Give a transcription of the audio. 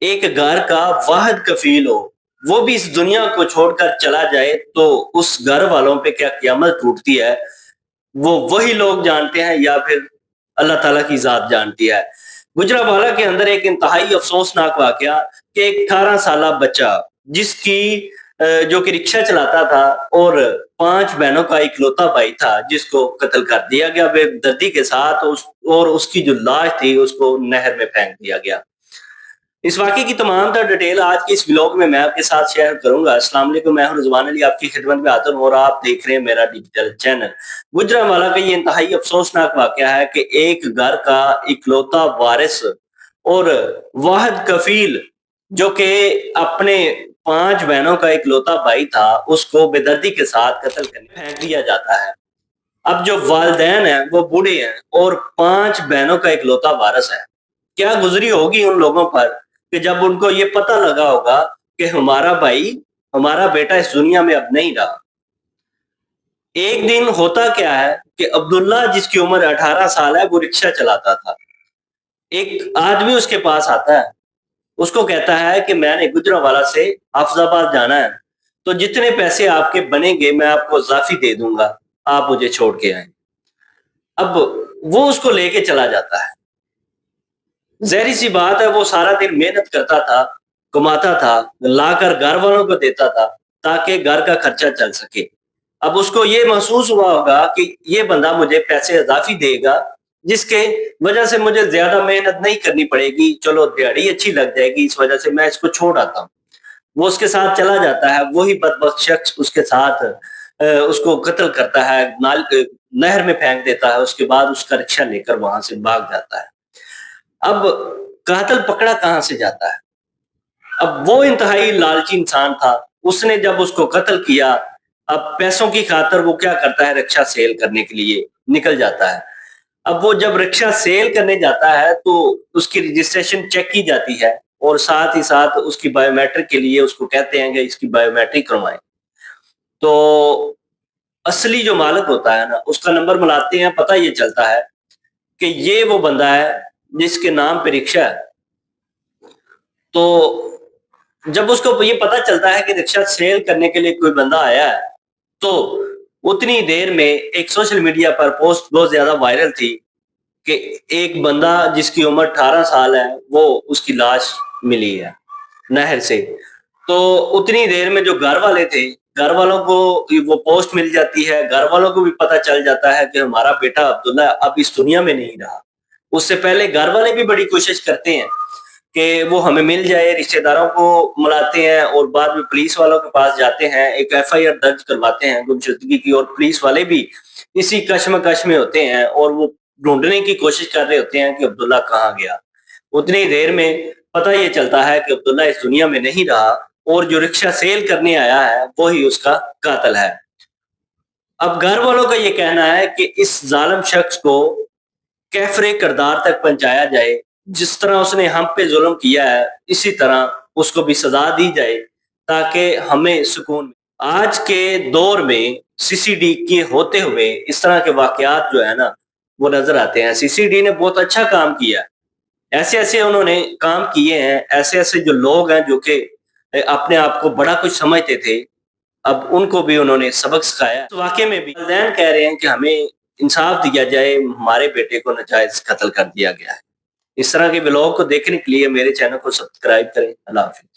ایک گھر کا واحد کفیل ہو، وہ بھی اس دنیا کو چھوڑ کر چلا جائے تو اس گھر والوں پہ کیا قیامت ٹوٹتی ہے، وہ وہی لوگ جانتے ہیں یا پھر اللہ تعالیٰ کی ذات جانتی ہے۔ گجرانوالہ کے اندر ایک انتہائی افسوسناک واقعہ کہ ایک 18 سالہ بچہ جس کی جو کہ رکشہ چلاتا تھا اور 5 بہنوں کا اکلوتا بھائی تھا جس کو قتل کر دیا گیا بے دردی کے ساتھ، اور اس کی جو لاش تھی اس کو نہر میں پھینک دیا گیا۔ اس واقعے کی تمام تر ڈیٹیل آج کے اس ولاگ میں آپ کے ساتھ شیئر کروں گا۔ السلام علیکم، میں ہوں رضوان علی، آپ کی خدمت میں حاضر ہوں اور آپ دیکھ رہے ہیں میرا ڈیجیٹل چینل۔ گجرانوالہ کا یہ انتہائی افسوسناک واقعہ ہے کہ ایک گھر کا اکلوتا وارث اور واحد کفیل جو کہ اپنے 5 بہنوں کا اکلوتا بھائی تھا، اس کو بے دردی کے ساتھ قتل کرنے پھینک دیا جاتا ہے۔ اب جو والدین ہیں وہ بوڑھے ہیں اور 5 بہنوں کا اکلوتا وارث ہے، کیا گزری ہوگی ان لوگوں پر کہ جب ان کو یہ پتہ لگا ہوگا کہ ہمارا بھائی، ہمارا بیٹا اس دنیا میں اب نہیں رہا۔ ایک دن ہوتا کیا ہے کہ عبداللہ جس کی عمر 18 سال ہے وہ رکشہ چلاتا تھا۔ ایک آدمی اس کے پاس آتا ہے، اس کو کہتا ہے کہ میں نے گجرانوالہ سے حافظ آباد جانا ہے، تو جتنے پیسے آپ کے بنیں گے میں آپ کو اضافی دے دوں گا، آپ مجھے چھوڑ کے آئیں۔ اب وہ اس کو لے کے چلا جاتا ہے۔ ظاہری سی بات ہے وہ سارا دن محنت کرتا تھا، کماتا تھا، لا کر گھر والوں کو دیتا تھا تاکہ گھر کا خرچہ چل سکے۔ اب اس کو یہ محسوس ہوا ہوگا کہ یہ بندہ مجھے پیسے اضافی دے گا جس کے وجہ سے مجھے زیادہ محنت نہیں کرنی پڑے گی، چلو دیہڑی اچھی لگ جائے گی، اس وجہ سے میں اس کو چھوڑ آتا ہوں۔ وہ اس کے ساتھ چلا جاتا ہے، وہی بدبخت شخص اس کے ساتھ اس کو قتل کرتا ہے، نہر میں پھینک دیتا ہے، اس کے بعد اس کا رکشہ لے کر وہاں سے بھاگ جاتا ہے۔ اب قاتل پکڑا کہاں سے جاتا ہے؟ اب وہ انتہائی لالچی انسان تھا، اس نے جب اس کو قتل کیا، اب پیسوں کی خاطر وہ کیا کرتا ہے، رکشہ سیل کرنے کے لیے نکل جاتا ہے۔ اب وہ جب رکشہ سیل کرنے جاتا ہے تو اس کی رجسٹریشن چیک کی جاتی ہے اور ساتھ ہی ساتھ اس کی بائیو میٹرک کے لیے اس کو کہتے ہیں کہ اس کی بائیو میٹرک کروائیں۔ تو اصلی جو مالک ہوتا ہے نا، اس کا نمبر ملاتے ہیں، پتہ یہ چلتا ہے کہ یہ وہ بندہ ہے جس کے نام پہ رکشہ ہے۔ تو جب اس کو یہ پتہ چلتا ہے کہ رکشہ سیل کرنے کے لیے کوئی بندہ آیا ہے، تو اتنی دیر میں ایک سوشل میڈیا پر پوسٹ بہت زیادہ وائرل تھی کہ ایک بندہ جس کی عمر 18 سال ہے وہ اس کی لاش ملی ہے نہر سے۔ تو اتنی دیر میں جو گھر والے تھے، گھر والوں کو وہ پوسٹ مل جاتی ہے، گھر والوں کو بھی پتہ چل جاتا ہے کہ ہمارا بیٹا عبداللہ اب اس دنیا میں نہیں رہا۔ اس سے پہلے گھر والے بھی بڑی کوشش کرتے ہیں کہ وہ ہمیں مل جائے، رشتہ داروں کو ملاتے ہیں اور بعد میں پولیس والوں کے پاس جاتے ہیں، ایک ایف آئی آر درج کرواتے ہیں گمشدگی کی، اور پولیس والے بھی اسی کشمکش میں ہوتے ہیں اور وہ ڈھونڈنے کی کوشش کر رہے ہوتے ہیں کہ عبداللہ کہاں گیا۔ اتنی دیر میں پتہ یہ چلتا ہے کہ عبداللہ اس دنیا میں نہیں رہا اور جو رکشہ سیل کرنے آیا ہے وہی اس کا قاتل ہے۔ اب گھر والوں کا یہ کہنا ہے کہ اس ظالم شخص کو کیفر کردار تک پہنچایا جائے، جس طرح اس نے ہم پہ ظلم کیا ہے اسی طرح اس کو بھی سزا دی جائے تاکہ ہمیں سکون ملے۔ آج کے دور میں سی سی ڈی کے ہوتے ہوئے اس طرح کے واقعات جو ہے نا وہ نظر آتے ہیں۔ سی سی ڈی نے بہت اچھا کام کیا، ایسے ایسے انہوں نے کام کیے ہیں، ایسے ایسے جو لوگ ہیں جو کہ اپنے آپ کو بڑا کچھ سمجھتے تھے، اب ان کو بھی انہوں نے سبق سکھایا۔ اس واقعے میں بھی والدین کہہ رہے ہیں کہ ہمیں انصاف دیا جائے، ہمارے بیٹے کو ناجائز قتل کر دیا گیا ہے۔ اس طرح کے ولاگ کو دیکھنے کے لیے میرے چینل کو سبسکرائب کریں۔ اللہ حافظ۔